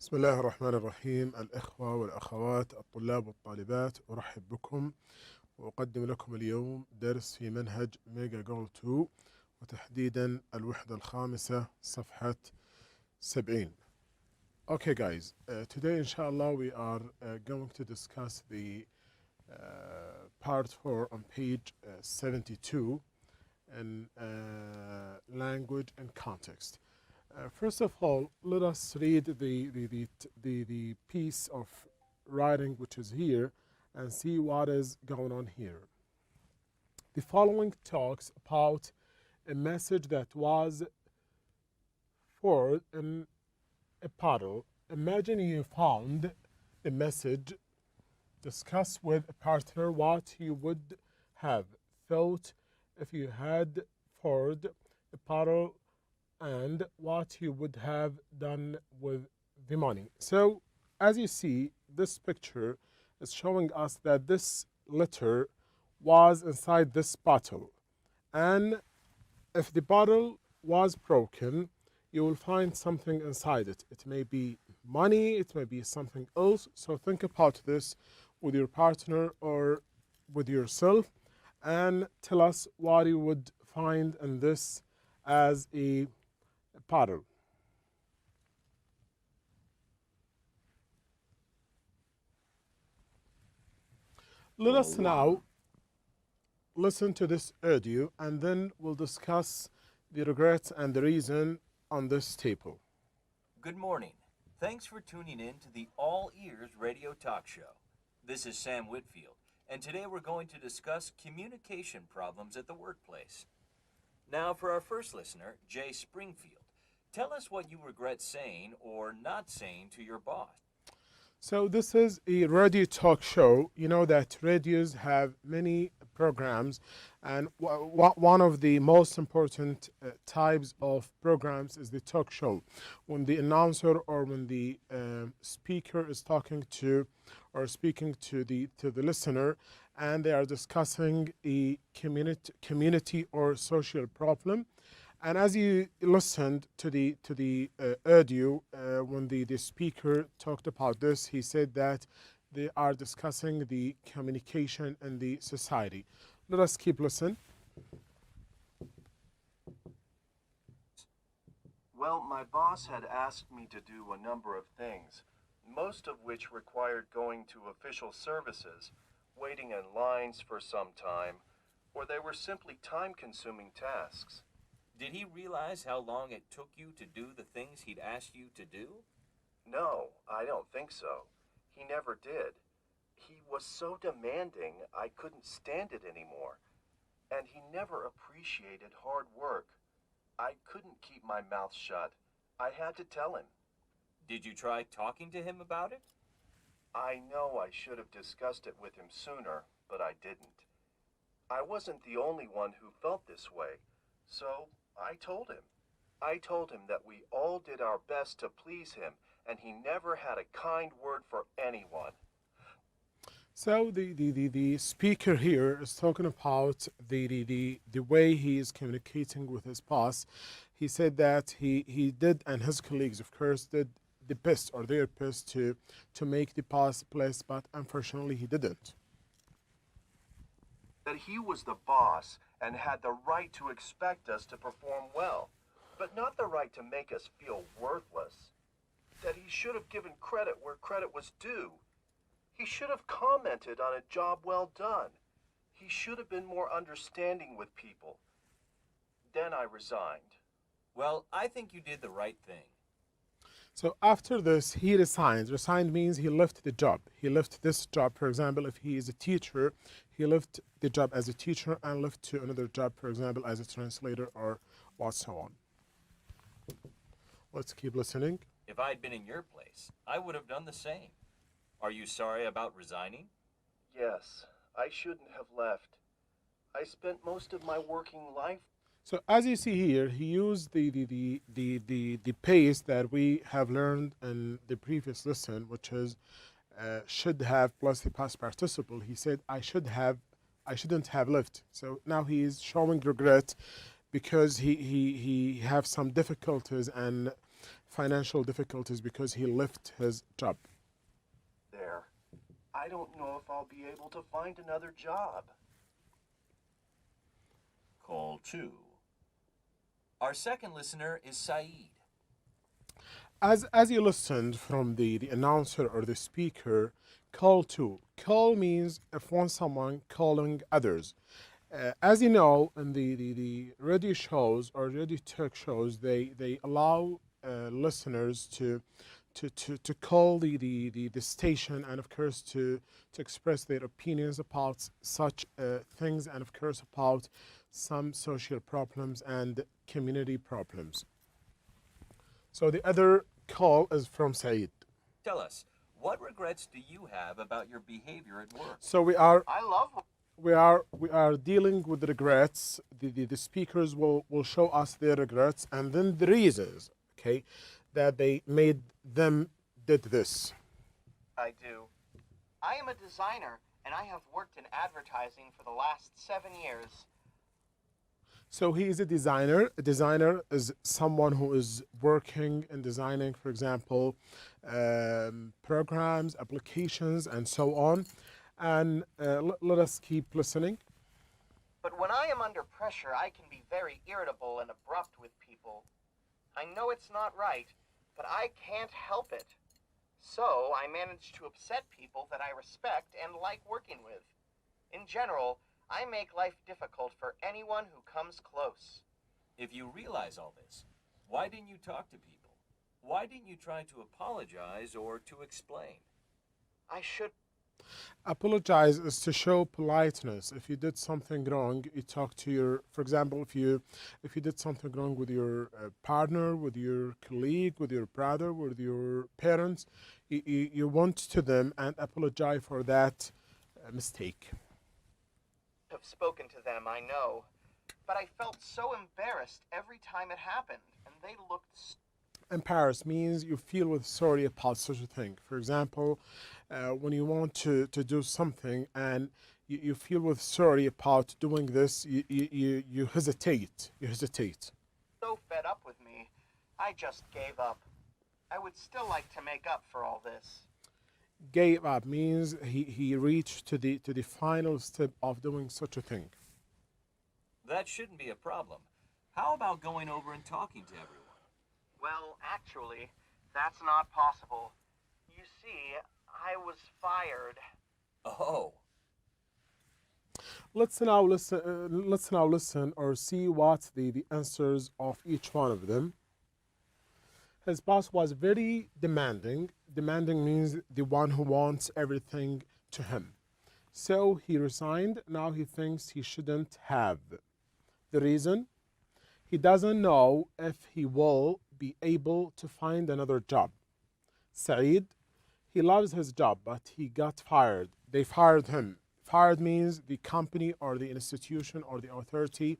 بسم الله الرحمن الرحيم. الإخوة والأخوات الطلاب والطالبات، أرحب بكم وأقدم لكم اليوم درس في منهج ميجا جول 2 وتحديدا الوحدة الخامسة صفحة 70. Okay guys, today inshallah we are going to discuss the part 4 on page 72 in language and context. First of all, let us read the piece of writing which is here and see what is going on here. The following talks about a message that was forwarded in a puddle. Imagine you found a message. Discuss with a partner what you would have thought if you had forwarded a puddle and what you would have done with the money. So as you see, this picture is showing us that this letter was inside this bottle, and if the bottle was broken, you will find something inside it. It may be money, it may be something else. So think about this with your partner or with yourself and tell us what you would find in this as a puddle. Let us now listen to this audio and then we'll discuss the regrets and the reason on this table. Good morning. Thanks for tuning in to the All Ears Radio Talk Show. This is Sam Whitfield, and today we're going to discuss communication problems at the workplace. Now for our first listener, Jay Springfield. Tell us what you regret saying or not saying to your boss. So this is a radio talk show. You know that radios have many programs, and one of the most important types of programs is the talk show. When the announcer or when the speaker is talking to or speaking to the listener, and they are discussing a community or social problem. And as you listened to the audio, when the speaker talked about this, he said that they are discussing the communication in the society. Let us keep listening. Well, my boss had asked me to do a number of things, most of which required going to official services, waiting in lines for some time, or they were simply time-consuming tasks. Did he realize how long it took you to do the things he'd asked you to do? No, I don't think so. He never did. He was so demanding I couldn't stand it anymore. And he never appreciated hard work. I couldn't keep my mouth shut. I had to tell him. Did you try talking to him about it? I know I should have discussed it with him sooner, but I didn't. I wasn't the only one who felt this way, so I told him. I told him that we all did our best to please him, and he never had a kind word for anyone. So the speaker here is talking about the way he is communicating with his boss. He said that he did, and his colleagues of course did the best or their best to make the boss pleased, but unfortunately he didn't. That he was the boss and had the right to expect us to perform well, but not the right to make us feel worthless. That he should have given credit where credit was due. He should have commented on a job well done. He should have been more understanding with people. Then I resigned. Well, I think you did the right thing. So after this, he resigned. Resigned means he left the job. He left this job. For example, if he is a teacher, he left the job as a teacher and left to another job, for example, as a translator or what so on. Let's keep listening. If I'd been in your place, I would have done the same. Are you sorry about resigning? Yes, I shouldn't have left. I spent most of my working life. So as you see here, he used the pace that we have learned in the previous lesson, which is should have plus the past participle. He said, I shouldn't have left. So now he is showing regret because he have some difficulties and financial difficulties because he left his job. There. I don't know if I'll be able to find another job. Call 2. Our second listener is Saeed. As you listened from the announcer or the speaker, call 2. Call means if one someone calling others. As you know, in the radio shows or radio talk shows, they allow listeners to call the station, and of course to express their opinions about such things, and of course about some social problems and community problems. So the other call is from Saeed. Tell us, what regrets do you have about your behavior at work? So we are dealing with regrets. The speakers will show us their regrets and then the reasons, okay, that they made them did this. I do. I am a designer, and I have worked in advertising for the last 7 years. So he is a designer. A designer is someone who is working and designing, for example, programs, applications, and so on. And let us keep listening. But when I am under pressure, I can be very irritable and abrupt with people. I know it's not right, but I can't help it. So I manage to upset people that I respect and like working with. In general, I make life difficult for anyone who comes close. If you realize all this, why didn't you talk to people? Why didn't you try to apologize or to explain? I should. Apologize is to show politeness. If you did something wrong, you talk to your, for example, if you did something wrong with your partner, with your colleague, with your brother, with your parents, you went to them and apologize for that mistake. Have spoken to them, I know, but I felt so embarrassed every time it happened, and they looked. Embarrassed means you feel with sorry about such a thing. For example, when you want to do something and you feel with sorry about doing this, you hesitate. You hesitate. So fed up with me, I just gave up. I would still like to make up for all this. Gave up means he reached to the final step of doing such a thing. That shouldn't be a problem. How about going over and talking to everyone? Well, actually, that's not possible. You see, I was fired. Oh. Let's now listen or see what the answers of each one of them. His boss was very demanding. Demanding means the one who wants everything to him. So he resigned. Now he thinks he shouldn't have. The reason? He doesn't know if he will be able to find another job. Saeed, he loves his job, but he got fired. They fired him. Fired means the company or the institution or the authority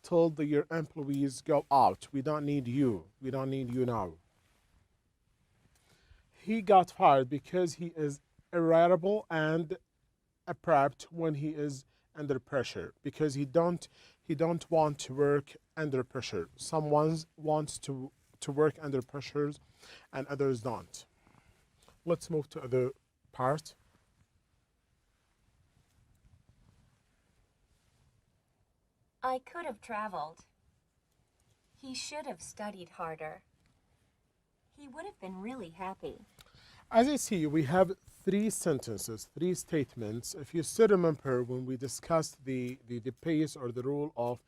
told your employees, go out. We don't need you. We don't need you now. He got fired because he is irritable and abrupt when he is under pressure, because he don't want to work under pressure. Some ones wants to work under pressures and others don't. Let's move to other part. I could have traveled. He should have studied harder. He would have been really happy. As you see, we have three sentences, three statements. If you still remember when we discussed the pace or the rule of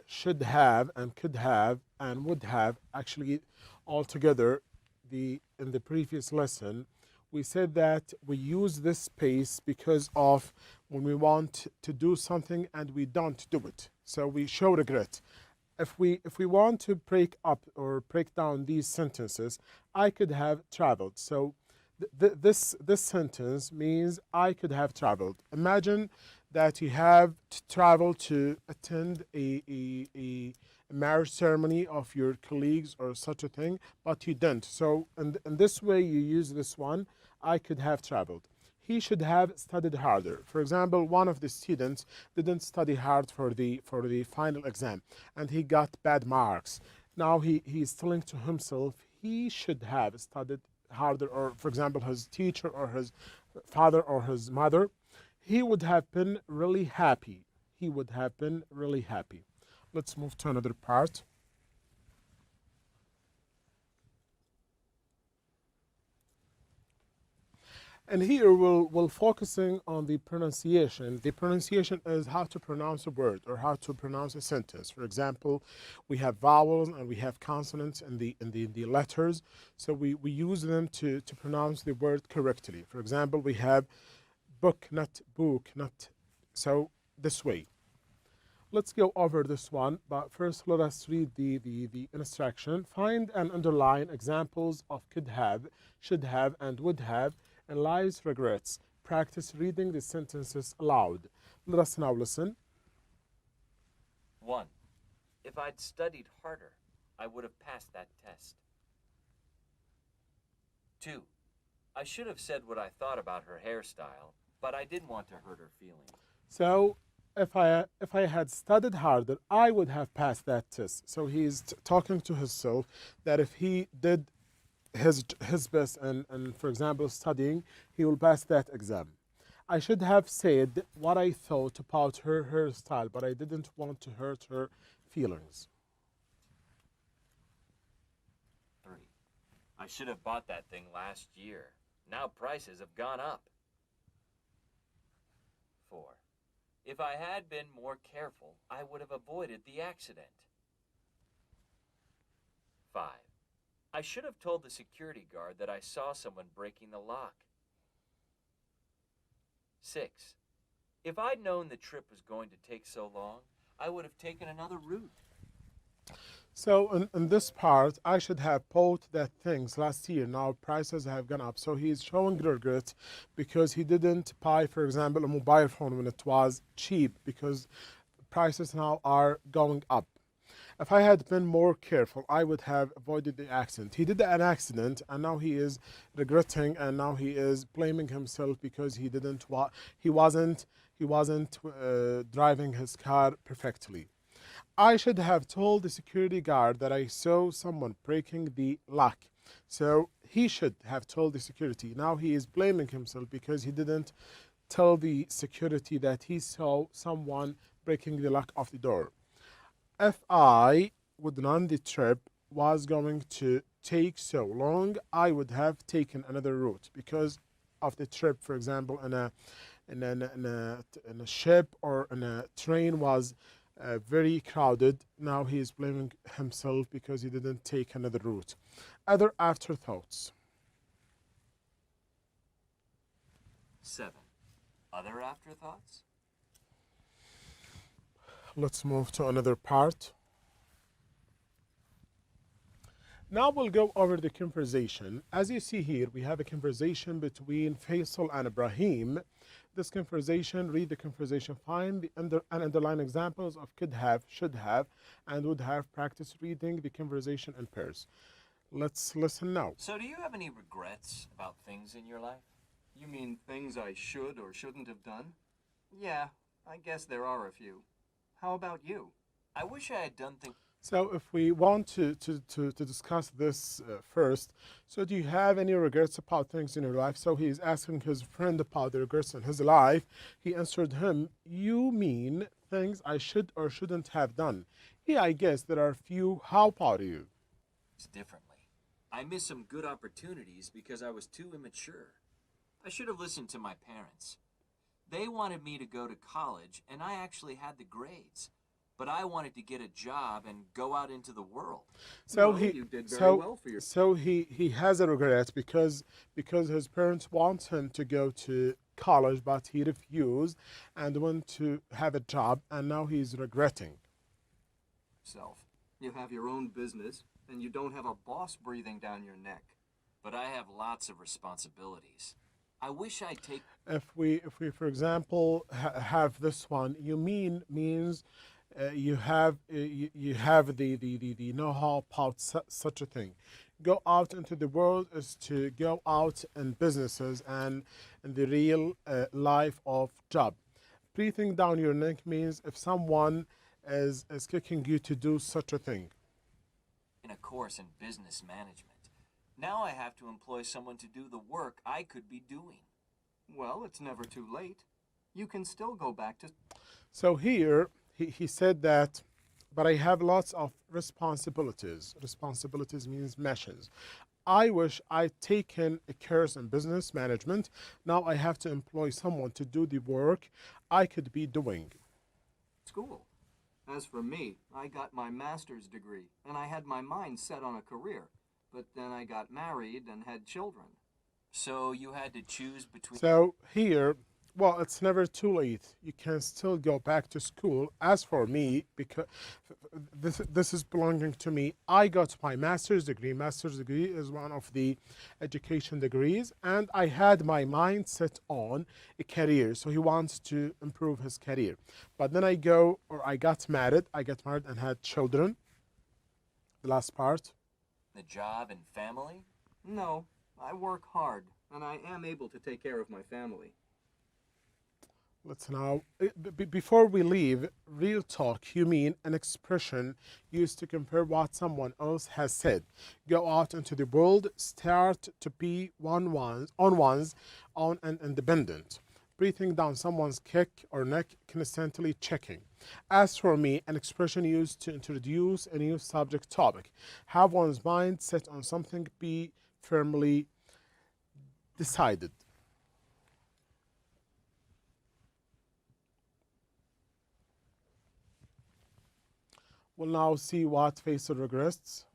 should have and could have and would have, actually altogether in the previous lesson, we said that we use this pace because of when we want to do something and we don't do it. So we show regret. If we want to break up or break down these sentences, I could have traveled. So this sentence means I could have traveled. Imagine that you have to travel to attend a marriage ceremony of your colleagues or such a thing, but you didn't. So in this way, you use this one, I could have traveled. He should have studied harder. For example, one of the students didn't study hard for the final exam and he got bad marks. Now he's telling to himself he should have studied harder, or for example, his teacher or his father or his mother, he would have been really happy. He would have been really happy. Let's move to another part. And here we'll focusing on the pronunciation. The pronunciation is how to pronounce a word or how to pronounce a sentence. For example, we have vowels and we have consonants in the letters. So we use them to pronounce the word correctly. For example, we have book, not book, not. So this way. Let's go over this one, but first let us read the instruction. Find and underline examples of could have, should have, and would have, and lives regrets. Practice reading the sentences aloud. Let us now listen. 1. If I'd studied harder, I would have passed that test. 2. I should have said what I thought about her hairstyle, but I didn't want to hurt her feelings. So if I had studied harder, I would have passed that test. So he's talking to himself that if he did his best and for example studying, he will pass that exam. I should have said what I thought about her hairstyle, but I didn't want to hurt her feelings. 3. I should have bought that thing last year. Now prices have gone up. 4. If I had been more careful, I would have avoided the accident. 5. I should have told the security guard that I saw someone breaking the lock. 6. If I'd known the trip was going to take so long, I would have taken another route. So in this part, I should have bought that things last year. Now prices have gone up. So he's showing regret because he didn't buy, for example, a mobile phone when it was cheap because prices now are going up. If I had been more careful, I would have avoided the accident. He did an accident, and now he is regretting, and now he is blaming himself because he wasn't driving his car perfectly. I should have told the security guard that I saw someone breaking the lock. So he should have told the security. Now he is blaming himself because he didn't tell the security that he saw someone breaking the lock of the door. If I would known the trip was going to take so long, I would have taken another route because of the trip. For example, in a ship or in a train was very crowded. Now he is blaming himself because he didn't take another route. Other afterthoughts. 7. Other afterthoughts? Let's move to another part. Now we'll go over the conversation. As you see here, we have a conversation between Faisal and Ibrahim. This conversation, read the conversation, find the underline examples of could have, should have, and would have. Practice reading the conversation in pairs. Let's listen now. So do you have any regrets about things in your life? You mean things I should or shouldn't have done? Yeah, I guess there are a few. How about you? I wish I had done things. So if we want to discuss this first, so do you have any regrets about things in your life? So he's asking his friend about the regrets in his life. He answered him, you mean things I should or shouldn't have done? Yeah, I guess there are a few. How about you? Differently. I missed some good opportunities because I was too immature. I should have listened to my parents. They wanted me to go to college, and I actually had the grades. But I wanted to get a job and go out into the world. So well, you did very well for yourself. So he has a regret because his parents want him to go to college, but he refused and went to have a job, and now he's regretting. You have your own business, and you don't have a boss breathing down your neck. But I have lots of responsibilities. I wish I'd take. If we for example have this one, you means. You have the know-how about such a thing. Go out into the world is to go out in businesses and in the real life of job. Breathing down your neck means if someone is kicking you to do such a thing. course in business management. Now I have to employ someone to do the work I could be doing. Well, it's never too late. You can still go back to... So here he said that, but I have lots of responsibilities. Responsibilities means meshes. I wish I'd taken a course in business management. Now I have to employ someone to do the work I could be doing. school. As for me, I got my master's degree, and I had my mind set on a career. But then I got married and had children. So you had to choose between... So here, well, it's never too late. You can still go back to school. As for me, because this is belonging to me, I got my master's degree. Master's degree is one of the education degrees, and I had my mind set on a career. So he wants to improve his career. But then I got married. I got married and had children. The last part. The job and family? No, I work hard, and I am able to take care of my family. Let's now, before we leave, real talk, you mean an expression used to compare what someone else has said. Go out into the world, start to be on one's own and independent. Breathing down someone's kick or neck, constantly checking. As for me, an expression used to introduce a new subject topic. Have one's mind set on something, be firmly decided. We'll now see what Faisal regrets.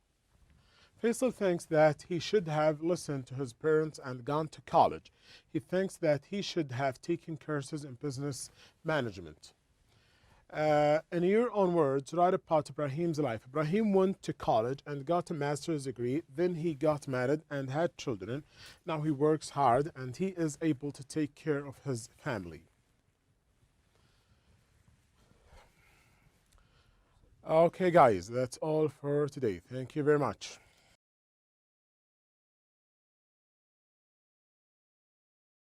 Faisal thinks that he should have listened to his parents and gone to college. He thinks that he should have taken courses in business management. In your own words, write about Ibrahim's life. Ibrahim went to college and got a master's degree. Then he got married and had children. Now he works hard and he is able to take care of his family. Okay, guys, that's all for today. Thank you very much.